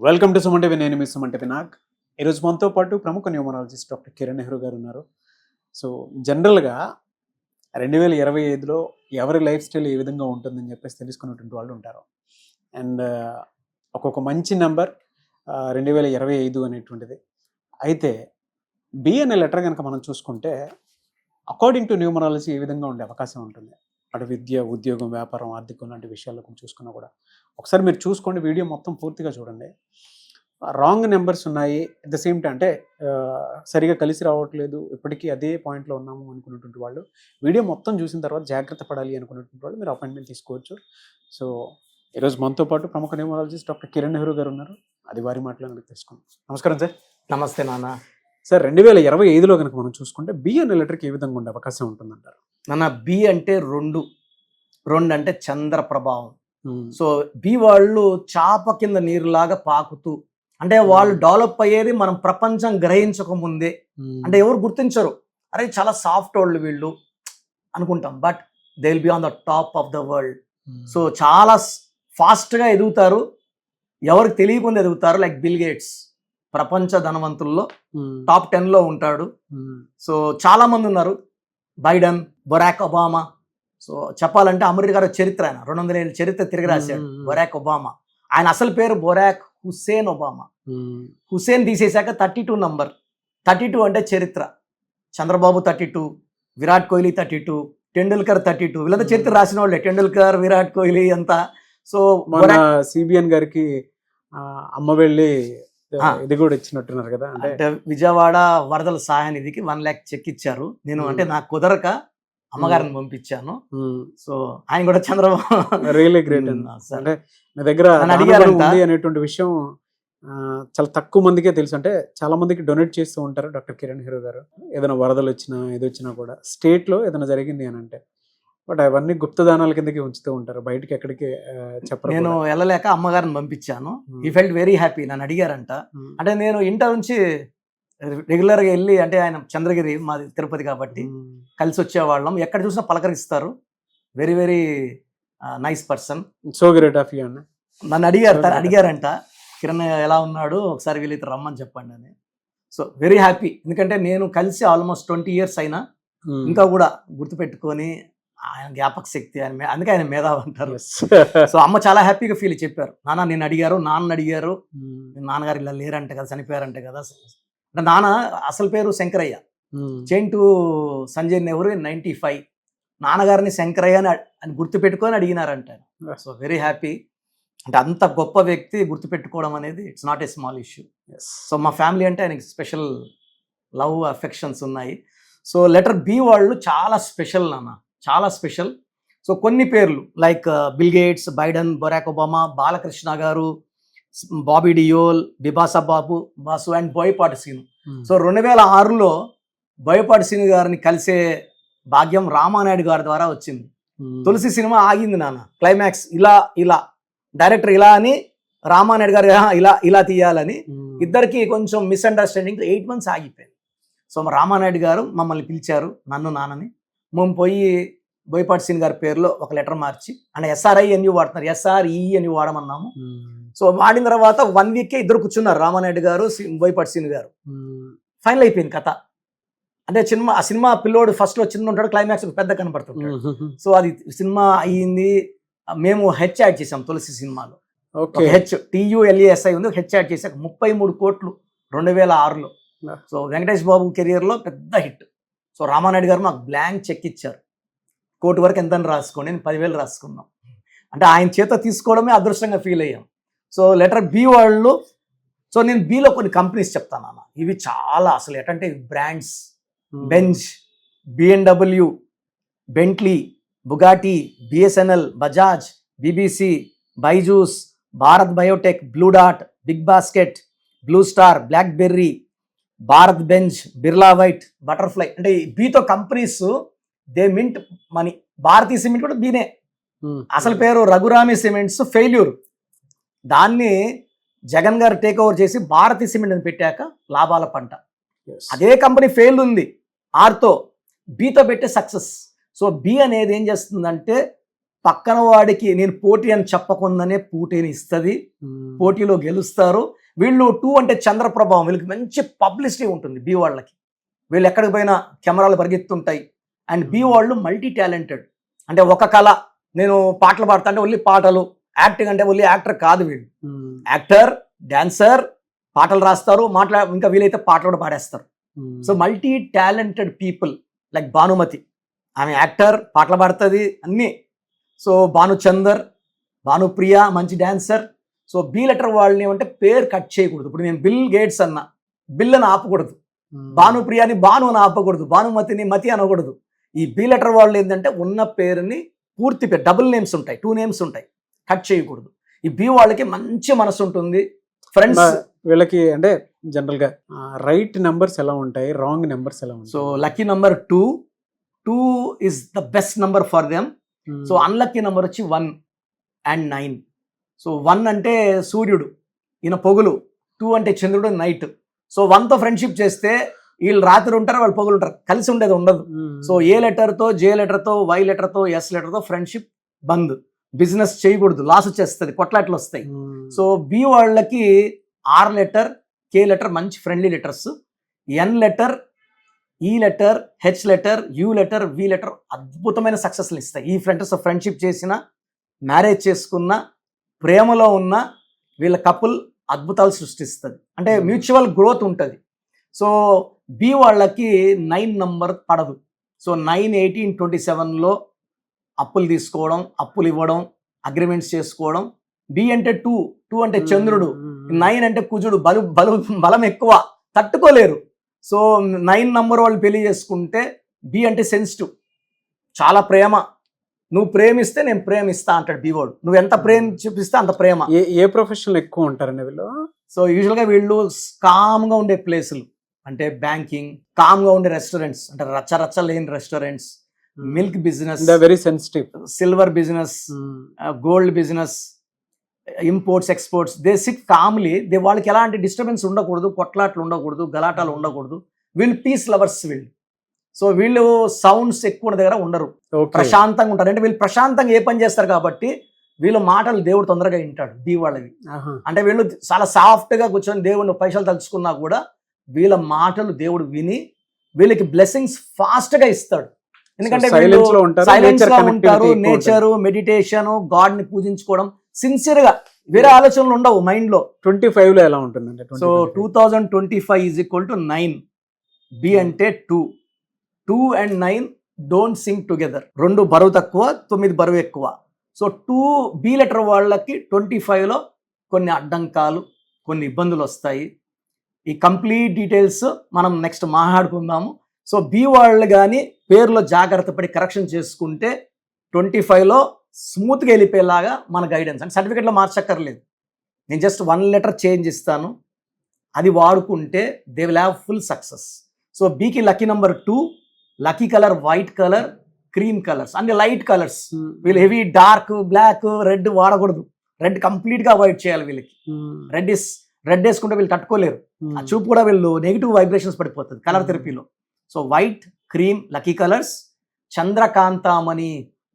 Welcome to Suman TV. నేను మీ Suman TV Nag. ఈరోజు మనతో పాటు ప్రముఖ న్యూమరాలజిస్ట్ డాక్టర్ కిరణ్ నెహ్రూ గారు ఉన్నారు. సో జనరల్గా 2025లో ఎవరి లైఫ్ స్టైల్ ఏ విధంగా ఉంటుందని చెప్పేసి తెలుసుకున్నటువంటి వాళ్ళు ఉంటారు. అండ్ ఒక్కొక్క మంచి నెంబర్ 2025 అనేటువంటిది. అయితే బి అనే లెటర్ కనుక మనం చూసుకుంటే అకార్డింగ్ టు న్యూమరాలజీ ఏ విధంగా ఉండే అవకాశం ఉంటుంది. అటు విద్య, ఉద్యోగం, వ్యాపారం, ఆర్థికం లాంటి విషయాల్లో చూసుకున్నా కూడా ఒకసారి మీరు చూసుకోండి, వీడియో మొత్తం పూర్తిగా చూడండి. రాంగ్ నెంబర్స్ ఉన్నాయి, అట్ ద సేమ్ టైం అంటే సరిగా కలిసి రావట్లేదు, ఇప్పటికీ అదే పాయింట్లో ఉన్నాము అనుకున్నటువంటి వాళ్ళు వీడియో మొత్తం చూసిన తర్వాత జాగ్రత్త పడాలి అనుకున్నటువంటి వాళ్ళు మీరు అపాయింట్మెంట్ తీసుకోవచ్చు. సో ఈరోజు మనతో పాటు ప్రముఖ న్యూమరాలజిస్ట్ డాక్టర్ కిరణ్ నెహ్రూ గారు ఉన్నారు. అది వారి మాటలను తెలుసుకుందాం. నమస్కారం సార్. నమస్తే నాన్న. సార్ 2025లో కనుక మనం చూసుకుంటే బి అనే లెటర్కి ఏ విధంగా ఉండే అవకాశం ఉంటుందంటారు? నాన్న, బి అంటే రెండు అంటే చంద్ర ప్రభావం. సో బి వాళ్ళు చాప కింద నీరులాగా పాకుతూ, అంటే వాళ్ళు డెవలప్ అయ్యేది మనం ప్రపంచం గ్రహించక ముందే. అంటే ఎవరు గుర్తించరు, అరే చాలా సాఫ్ట్ వాళ్ళు వీళ్ళు అనుకుంటాం, but they will be on the top of the world. So చాలా ఫాస్ట్గా ఎదుగుతారు, ఎవరికి తెలియకుండా ఎదుగుతారు. లైక్ బిల్ గేట్స్ ప్రపంచ ధనవంతుల్లో టాప్ 10లో ఉంటాడు. సో చాలా మంది ఉన్నారు, బైడెన్, బరాక్ ఒబామా. సో చెప్పాలంటే అమెరికా చరిత్ర, ఆయన 200 ఏళ్ళ చరిత్ర తిరిగి రాశాడు బరాక్ ఒబామా. ఆయన అసలు పేరు బరాక్ హుస్సేన్ ఒబామా. హుస్సేన్ తీసేశాక 32 నంబర్. 32 అంటే చరిత్ర. చంద్రబాబు 32, విరాట్ కోహ్లీ 32, టెండూల్కర్ 32. వీళ్ళంతా చరిత్ర రాసిన వాళ్ళే, టెండూల్కర్, విరాట్ కోహ్లీ అంతా. సో సిబిఎన్ గారికి అమ్మ వెళ్ళి ఇది కూడా ఇచ్చినట్టున్నారు కదా. అంటే విజయవాడ వరదల సహాయ నిధికి 1 lakh చెక్ ఇచ్చారు. నేను అంటే నాకు కుదరక అమ్మగారిని పంపించాను. సో ఆయన కూడా చంద్రబాబు రియల్లీ గ్రేట్. అంటే మీ దగ్గర ఉంది అనేటువంటి విషయం చాలా తక్కువ మందికే తెలుసు. అంటే చాలా మందికి డొనేట్ చేస్తూ ఉంటారు డాక్టర్ కిరణ్ నెహ్రూ గారు. ఏదైనా వరదలు వచ్చినా ఏది వచ్చినా కూడా స్టేట్లో ఏదైనా జరిగింది అని అంటే, బట్ అవన్నీ గుప్తదానాల కిందకి ఉంచుతూ ఉంటారు, బయటకి ఎక్కడికి చెప్పరు. నేను వెళ్ళలేక అమ్మగారిని పంపించాను. ఈ ఫెల్ట్ వెరీ హ్యాపీ. నన్ను అడిగారంట. అంటే నేను ఇంటర్ నుంచి రెగ్యులర్గా వెళ్ళి, అంటే ఆయన చంద్రగిరి, మాది తిరుపతి కాబట్టి కలిసి వచ్చేవాళ్ళం. ఎక్కడ చూసినా పలకరిస్తారు. Very very nice person. So great of you అన్న. నన్ను అడిగారంట, కిరణ్ ఎలా ఉన్నాడు, ఒకసారి వీళ్ళైతే రమ్మని చెప్పండి అని. So very happy. ఎందుకంటే నేను కలిసి ఆల్మోస్ట్ 20 years అయినా ఇంకా కూడా గుర్తుపెట్టుకొని, ఆయన జ్ఞాపక శక్తి, ఆయన అందుకే ఆయన మేధావి అంటారు. సో అమ్మ చాలా హ్యాపీగా ఫీల్ చెప్పారు, నాన్న నేను అడిగారు, నాన్న అడిగారు, నాన్నగారు ఇలా లేరంట కదా, చనిపోయారంట కదా. అంటే నాన్న అసలు పేరు శంకరయ్య, చేంటు సంజయ్ నెహ్రూ 95. నాన్నగారిని శంకరయ్య అని గుర్తుపెట్టుకొని అడిగినారంట. So very happy. అంటే అంత గొప్ప వ్యక్తి గుర్తుపెట్టుకోవడం అనేది it's not a small issue. So మా ఫ్యామిలీ అంటే ఆయనకి స్పెషల్ లవ్, అఫెక్షన్స్ ఉన్నాయి. సో లెటర్ బి వాళ్ళు చాలా స్పెషల్ నాన్న, చాలా స్పెషల్. సో కొన్ని పేర్లు like Bill Gates, Biden, Barack Obama, Balakrishna garu, Bobby Deol, Bipasha Basu and Boyapati Seenu. So 2006లో బోయపాటి సీను గారిని కలిసే భాగ్యం రామానాయుడు గారి ద్వారా వచ్చింది. తులసి సినిమా ఆగింది నాన్న, క్లైమాక్స్ ఇలా డైరెక్టర్ ఇలా అని, రామానాయుడు గారు ఇలా తీయాలని, ఇద్దరికి కొంచెం మిస్అండర్స్టాండింగ్ 8 months ఆగిపోయింది. సో రామానాయుడు గారు మమ్మల్ని పిలిచారు, నన్ను నాన్నని. మేము పోయి బోయపాటి సీన్ గారి పేరులో ఒక లెటర్ మార్చి, అంటే SRINU వాడుతున్నారు, SRENU వాడమన్నాము. సో వాడిన తర్వాత 1 week ఇద్దరు కూర్చున్నారు, రామానాయుడు గారు, బోయపాటి సీన్ గారు. ఫైనల్ అయిపోయింది కథ. అంటే ఆ సినిమా పిల్లోడు ఫస్ట్లో చిన్న ఉంటాడు, క్లైమాక్స్ పెద్ద కనపడుతుంటాడు. సో అది సినిమా అయ్యింది. మేము హెచ్ యాడ్ చేసాం తులసి సినిమాలో. HTULESI ఉంది, హెచ్ యాడ్ చేసాక 33 కోట్లు 2006లో. సో వెంకటేష్ బాబు కెరియర్లో పెద్ద హిట్. సో రామానాయుడు గారు మాకు బ్లాంక్ చెక్ ఇచ్చారు, కోటి వరకు ఎంతని రాసుకోండి, నేను 10,000 రాసుకున్నాం. అంటే ఆయన చేత తీసుకోవడమే అదృష్టంగా ఫీల్ అయ్యాం. సో లెటర్ బి వాళ్ళు, సో నేను బిలో కొన్ని కంపెనీస్ చెప్తాను అన్న, ఇవి చాలా అసలు ఎటంటే brands, Benz, BMW, Bentley, Bugatti, BSNL, Bajaj, BBC, Byju's, Bharat Biotech, Blue డాట్, బిగ్ బాస్కెట్, బ్లూ స్టార్, బ్లాక్బెర్రీ, భారత్ బెంజ్, బిర్లా వైట్, బటర్ఫ్లై. అంటే బీతో companies they mint money. Bharatiya cement కూడా బీనే. అసలు పేరు రఘురామి సిమెంట్స్ ఫెయిల్యూర్, దాన్ని జగన్ గారు టేక్ ఓవర్ చేసి భారతీయ సిమెంట్ అని పెట్టాక లాభాల పంట. అదే కంపెనీ ఫెయిల్ ఉంది ఆర్తో, బీతో పెట్టే సక్సెస్. సో బి అనేది ఏం చేస్తుందంటే పక్కన వాడికి నేను పోటీ అని చెప్పకుండానే పోటీని ఇస్తుంది, పోటీలో గెలుస్తారు. వీళ్ళు 2 అంటే చంద్రప్రభావం, వీళ్ళకి మంచి పబ్లిసిటీ ఉంటుంది. బి వాళ్ళకి వీళ్ళు ఎక్కడికి పోయినా కెమెరాలు పరిగెత్తుంటాయి. అండ్ బి వాళ్ళు మల్టీ టాలెంటెడ్, అంటే ఒక కళ. నేను పాటలు పాడతా అంటే ఓన్లీ పాటలు, యాక్టింగ్ అంటే ఓన్లీ యాక్టర్ కాదు. వీళ్ళు యాక్టర్, డాన్సర్, పాటలు రాస్తారు, ఇంకా వీలైతే పాటలు కూడా పాడేస్తారు. So multi talented people like Bhanumathi, ఆమె యాక్టర్, పాటలు పాడుతుంది అన్నీ. సో భానుచందర్, భానుప్రియ మంచి డాన్సర్. సో బి లెటర్ వాళ్ళని ఏమంటే పేరు కట్ చేయకూడదు. ఇప్పుడు నేను బిల్ గేట్స్ అన్న, బిల్ అని ఆపకూడదు. భానుప్రియని భాను అని ఆపకూడదు, భానుమతిని మతి అనకూడదు. ఈ బి లెటర్ వాళ్ళు ఏంటంటే ఉన్న పేరుని పూర్తి పేరు, డబుల్ నేమ్స్ ఉంటాయి, 2 నేమ్స్ ఉంటాయి, కట్ చేయకూడదు. ఈ బి వాళ్ళకి మంచి మనసు ఉంటుంది. ఫ్రెండ్స్ వీళ్ళకి అంటే జనరల్ గా రైట్ నెంబర్స్ ఎలా ఉంటాయి, రాంగ్ నెంబర్స్ ఎలా ఉంటాయి? So lucky number 2 is the best number for them. So unlucky number వచ్చి 1 and 9. సో 1 అంటే సూర్యుడు, ఈయన పొగులు. 2 అంటే చంద్రుడు, నైట్. సో 1తో ఫ్రెండ్షిప్ చేస్తే వీళ్ళు రాత్రి ఉంటారు, వాళ్ళు పొగులు ఉంటారు, కలిసి ఉండేది ఉండదు. సో ఏ లెటర్తో, జే లెటర్తో, వై లెటర్తో, ఎస్ లెటర్తో ఫ్రెండ్షిప్ బంద్. బిజినెస్ చేయకూడదు, లాస్ వచ్చేస్తుంది, కొట్లాట్లు వస్తాయి. సో బి వాళ్ళకి ఆర్ లెటర్, కే లెటర్ మంచి friendly letters. N letter, E letter, H letter, U letter, V letter అద్భుతమైన సక్సెస్లు ఇస్తాయి. ఈ ఫ్రెండ్స్ ఫ్రెండ్షిప్ చేసిన, మ్యారేజ్ చేసుకున్న, ప్రేమలో ఉన్న వీళ్ళ కపుల్ అద్భుతాలు సృష్టిస్తుంది, అంటే మ్యూచువల్ గ్రోత్ ఉంటుంది. సో బి వాళ్ళకి 9 నంబర్ పడదు. సో 9, 18, 27లో అప్పులు తీసుకోవడం, అప్పులు ఇవ్వడం, అగ్రిమెంట్స్ చేసుకోవడం. బి అంటే 2 అంటే చంద్రుడు, 9 అంటే కుజుడు, బలం ఎక్కువ, తట్టుకోలేరు. సో 9 నంబర్ వాళ్ళు పెళ్లి చేసుకుంటే బి అంటే సెన్సిటివ్, చాలా ప్రేమ. నువ్వు ప్రేమిస్తే నేను ప్రేమిస్తా అంటాడు బి వాడు. నువ్వు ఎంత ప్రేమ చూపిస్తే అంత ప్రేమ. ఏ ప్రొఫెషనల్ ఎక్కువ ఉంటారండి వీళ్ళు? సో యూజువల్గా వీళ్ళు కామ్గా ఉండే ప్లేసులు, అంటే బ్యాంకింగ్, కామ్గా ఉండే రెస్టారెంట్స్, అంటే రచ్చ లేని restaurants, milk business, very sensitive, silver business, gold business, imports, exports. They SIT Kamli. వాళ్ళకి ఎలాంటి డిస్టర్బెన్స్ ఉండకూడదు, కొట్లాట్లు ఉండకూడదు, గలాటాలు ఉండకూడదు. వీళ్ళు పీస్ లవర్స్ వీళ్ళు. సో వీళ్ళు సౌండ్స్ ఎక్కువ ఉన్న దగ్గర ఉండరు, ప్రశాంతంగా ఉంటారు. అంటే వీళ్ళు ప్రశాంతంగా ఏ పని చేస్తారు కాబట్టి వీళ్ళ మాటలు దేవుడు తొందరగా వింటాడు బి వాళ్ళవి. అంటే వీళ్ళు చాలా సాఫ్ట్ గా కూర్చొని దేవుడిని పైసలు తలుచుకున్నా కూడా వీళ్ళ మాటలు దేవుడు విని వీళ్ళకి బ్లెస్సింగ్స్ ఫాస్ట్ గా ఇస్తాడు. ఎందుకంటే సైలెన్స్ గా ఉంటారు, నేచర్, మెడిటేషన్, గాడ్ ని పూజించుకోవడం, సిన్సియర్ గా, వేరే ఆలోచనలు ఉండవు మైండ్ లో. 25 లో ఎలా ఉంటుందంటే? So 2025 is equal to 9. B అంటే 2 and 9 డోంట్ సింక్ టుగెదర్. 2 బరువు తక్కువ, 9 బరువు ఎక్కువ. సో 2 బి లెటర్ వాళ్ళకి 25లో కొన్ని అడ్డంకాలు, కొన్ని ఇబ్బందులు వస్తాయి. ఈ కంప్లీట్ డీటెయిల్స్ మనం నెక్స్ట్ మాట్లాడుకుందాము. సో బి వాళ్ళు కానీ పేరులో జాగ్రత్త పడి కరెక్షన్ చేసుకుంటే 25లో స్మూత్గా వెళ్ళిపోయేలాగా మన గైడెన్స్, అంటే సర్టిఫికేట్లో మార్చక్కర్లేదు. నేను జస్ట్ 1 లెటర్ చేంజ్ ఇస్తాను, అది వాడుకుంటే they will have full success. So బికి lucky number 2, lucky colour white colour, cream colours, అన్ని లైట్ కలర్స్. వీళ్ళు హెవీ డార్క్, బ్లాక్, రెడ్ వాడకూడదు. రెడ్ కంప్లీట్ గా అవాయిడ్ చేయాలి వీళ్ళకి. రెడ్ వేసుకుంటే వీళ్ళు తట్టుకోలేరు, ఆ చూపు కూడా వీళ్ళు నెగిటివ్ వైబ్రేషన్స్ పడిపోతుంది కలర్ థెరపీలో. So white, cream lucky colours. చంద్రకాంతామణి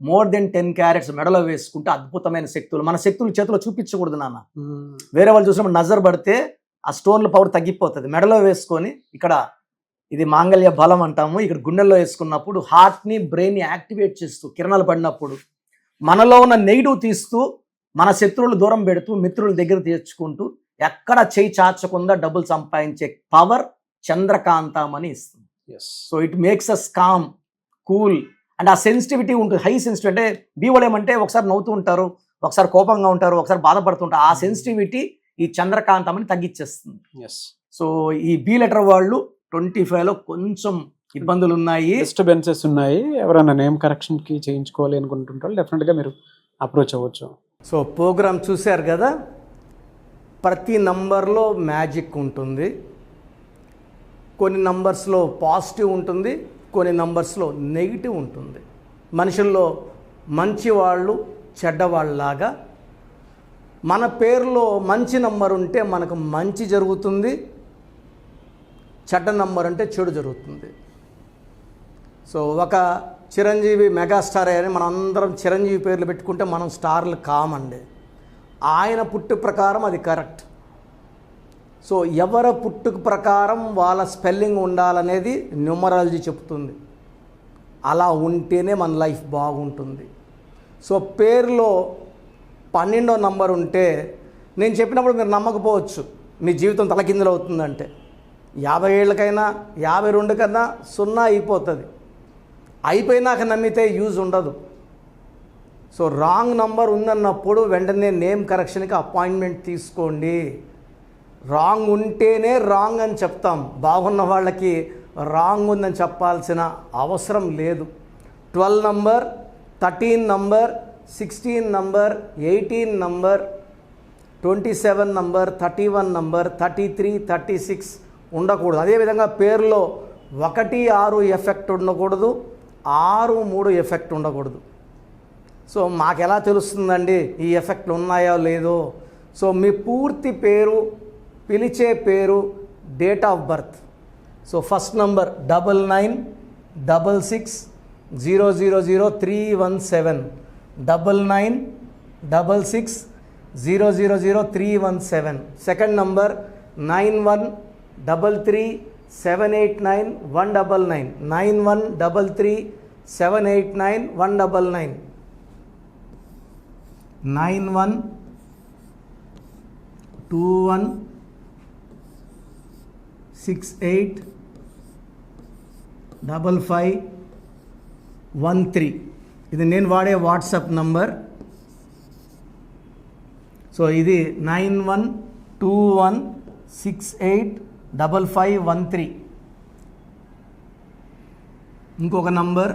మోర్ దెన్ 10 క్యారెట్స్ మెడలో వేసుకుంటే అద్భుతమైన శక్తులు. మన శక్తులు చేతిలో చూపించకూడదు నాన్న. వేరే వాళ్ళు చూసినప్పుడు నజర్ పడితే ఆ స్టోన్ల పవర్ తగ్గిపోతుంది. మెడలో వేసుకొని, ఇక్కడ ఇది మాంగళ్య బలం అంటాము, ఇక్కడ గుండెల్లో వేసుకున్నప్పుడు హార్ట్ని, బ్రెయిన్ని యాక్టివేట్ చేస్తూ, కిరణాలు పడినప్పుడు మనలో ఉన్న నెగిటివ్ తీస్తూ, మన శత్రువులు దూరం పెడుతూ, మిత్రుల దగ్గర తెచ్చుకుంటూ, ఎక్కడ చేయి చాచకుండా డబ్బులు సంపాదించే పవర్ చంద్రకాంతమని ఇస్తుంది. So it makes us calm, cool, and ఆ సెన్సిటివిటీ ఉంటుంది, హై సెన్సిటివ్. అంటే బి వాళ్ళు ఏమంటే ఒకసారి నవ్వుతూ ఉంటారు, ఒకసారి కోపంగా ఉంటారు, ఒకసారి బాధపడుతుంటారు. ఆ సెన్సిటివిటీ ఈ చంద్రకాంతమని తగ్గించేస్తుంది. సో ఈ బి లెటర్ వాళ్ళు 25లో కొంచెం ఇబ్బందులు ఉన్నాయి, డిస్టర్బెన్సెస్ ఉన్నాయి. ఎవరైనా నేమ్ కరెక్షన్ కి చేయించుకోవాలి అనుకుంటుంటారు, డెఫినెట్గా మీరు అప్రోచ్ అవ్వచ్చు. సో ప్రోగ్రామ్ చూశారు కదా, ప్రతి నంబర్లో మ్యాజిక్ ఉంటుంది. కొన్ని నంబర్స్లో పాజిటివ్ ఉంటుంది, కొన్ని నంబర్స్లో నెగిటివ్ ఉంటుంది. మనుషుల్లో మంచి వాళ్ళు, చెడ్డవాళ్ళలాగా మన పేరులో మంచి నంబర్ ఉంటే మనకు మంచి జరుగుతుంది, చెడ్డ నంబర్ అంటే చెడు జరుగుతుంది. సో ఒక చిరంజీవి మెగాస్టార్ అని మనం అందరం చిరంజీవి పేర్లు పెట్టుకుంటే మనం స్టార్లు కామండి. ఆయన పుట్టు ప్రకారం అది కరెక్ట్. సో ఎవరి పుట్టుక ప్రకారం వాళ్ళ స్పెల్లింగ్ ఉండాలనేది న్యూమరాలజీ చెప్తుంది. అలా ఉంటేనే మన లైఫ్ బాగుంటుంది. సో పేరులో 12వ నంబర్ ఉంటే నేను చెప్పినప్పుడు మీరు నమ్మకపోవచ్చు, మీ జీవితం తలకిందులు అవుతుందంటే 50 ఏళ్ళకైనా 52 కన్నా 0 అయిపోతుంది. అయిపోయినాక నమ్మితే యూజ్ ఉండదు. సో రాంగ్ నంబర్ ఉందన్నప్పుడు వెంటనే నేమ్ కరెక్షన్కి అపాయింట్మెంట్ తీసుకోండి. రాంగ్ ఉంటేనే రాంగ్ అని చెప్తాం, బాగున్న వాళ్ళకి రాంగ్ ఉందని చెప్పాల్సిన అవసరం లేదు. 12 number, 13 number, 16 number, 18 number, 27 number, 31 number, 33, 36 ఉండకూడదు. అదేవిధంగా పేరులో 1, 6 ఎఫెక్ట్ ఉండకూడదు, 6, 3 ఎఫెక్ట్ ఉండకూడదు. సో మాకు ఎలా తెలుస్తుందండి ఈ ఎఫెక్ట్లు ఉన్నాయో లేదో? సో మీ పూర్తి పేరు, పిలిచే పేరు, date of birth. So first number 9966000317, 9966000317. Second number 9133789199, 9133789199, 9121685513. ఇది నేను వాడే వాట్సాప్ నంబర్. సో ఇది 9121685513. ఇంకొక నంబర్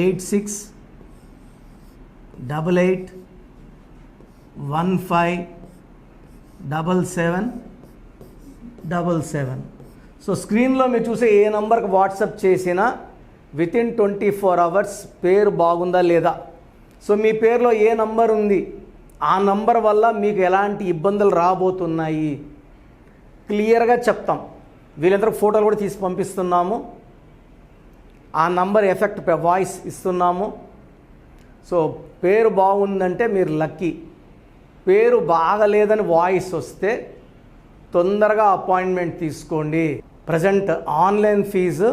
8688157777. సో స్క్రీన్లో మీరు చూసే ఏ నంబర్కి వాట్సాప్ చేసినా వితిన్ 24 అవర్స్ పేరు బాగుందా లేదా, సో మీ పేరులో ఏ నంబర్ ఉంది, ఆ నంబర్ వల్ల మీకు ఎలాంటి ఇబ్బందులు రాబోతున్నాయి క్లియర్గా చెప్తాం. వీళ్ళందరూ ఫోటోలు కూడా తీసి పంపిస్తున్నాము. ఆ నంబర్ ఎఫెక్ట్ వాయిస్ ఇస్తున్నాము. సో పేరు బాగుందంటే మీరు లక్కీ. పేరు బాగలేదని వాయిస్ వస్తే తొందరగా అపాయింట్మెంట్ తీసుకోండి. ప్రజెంట్ ఆన్లైన్ ఫీజు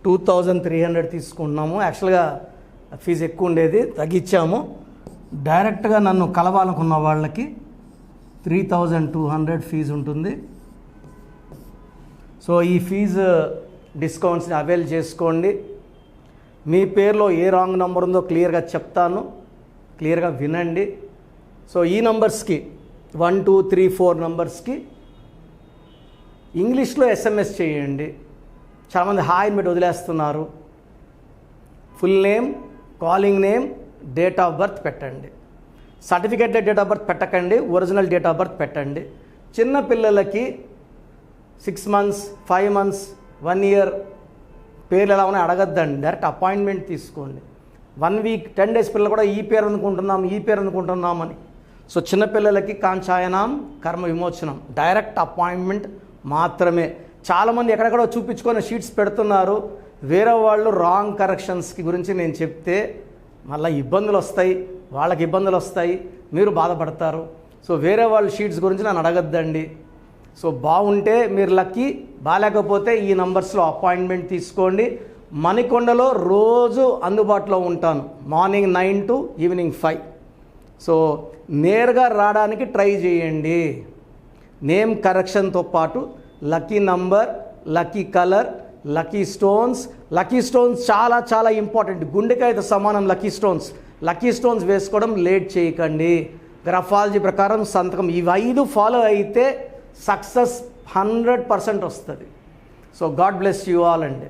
2300 తీసుకుంటున్నాము. యాక్చువల్గా ఫీజు ఎక్కువ ఉండేది, తగ్గించాము. డైరెక్ట్గా నన్ను కలవాలనుకున్న వాళ్ళకి 3200 ఫీజు ఉంటుంది. సో ఈ ఫీజు డిస్కౌంట్స్ని అవైల్ చేసుకోండి. మీ పేరులో ఏ రాంగ్ నెంబర్ ఉందో క్లియర్గా చెప్తాను, క్లియర్గా వినండి. సో ఈ నంబర్స్కి 1, 2, 3, 4 నంబర్స్కి ఇంగ్లీష్లో SMS చేయండి. చాలామంది హాయ్ పెట్టి వదిలేస్తున్నారు. Full name, calling name, date of birth పెట్టండి. సర్టిఫికేట్ డేట్ ఆఫ్ బర్త్ పెట్టకండి, ఒరిజినల్ డేట్ ఆఫ్ బర్త్ పెట్టండి. చిన్న పిల్లలకి 6 months, 5 months, 1 year పేర్లు ఎలా ఉన్నాయో అడగద్దండి, డైరెక్ట్ అపాయింట్మెంట్ తీసుకోండి. 1 week, 10 days పిల్లలు కూడా ఈ పేరు అనుకుంటున్నామని. సో చిన్నపిల్లలకి కాంచాయనాం కర్మ విమోచనం, డైరెక్ట్ అపాయింట్మెంట్ మాత్రమే. చాలామంది ఎక్కడెక్కడో చూపించుకొని షీట్స్ పెడుతున్నారు. వేరే వాళ్ళు రాంగ్ కరెక్షన్స్కి గురించి నేను చెప్తే మళ్ళీ ఇబ్బందులు వస్తాయి, వాళ్ళకి ఇబ్బందులు వస్తాయి, మీరు బాధపడతారు. సో వేరే వాళ్ళ షీట్స్ గురించి నన్ను అడగద్దండి. సో బాగుంటే మీరు లక్కీ, బాగాలేకపోతే ఈ నంబర్స్లో అపాయింట్మెంట్ తీసుకోండి. మణికొండలో రోజు అందుబాటులో ఉంటాను, మార్నింగ్ 9 to ఈవినింగ్ 5. సో నేరుగా రావడానికి ట్రై చేయండి. నేమ్ కరెక్షన్తో పాటు lucky number, lucky colour, lucky stones. Lucky stones చాలా చాలా ఇంపార్టెంట్. గుండెకాయతో సమానం లక్కీ స్టోన్స్. లక్కీ స్టోన్స్ వేసుకోవడం లేట్ చేయకండి. గ్రఫాలజీ ప్రకారం సంతకం, ఇవి 5 ఫాలో అయితే సక్సెస్ 100% వస్తుంది. So God bless you all అండి.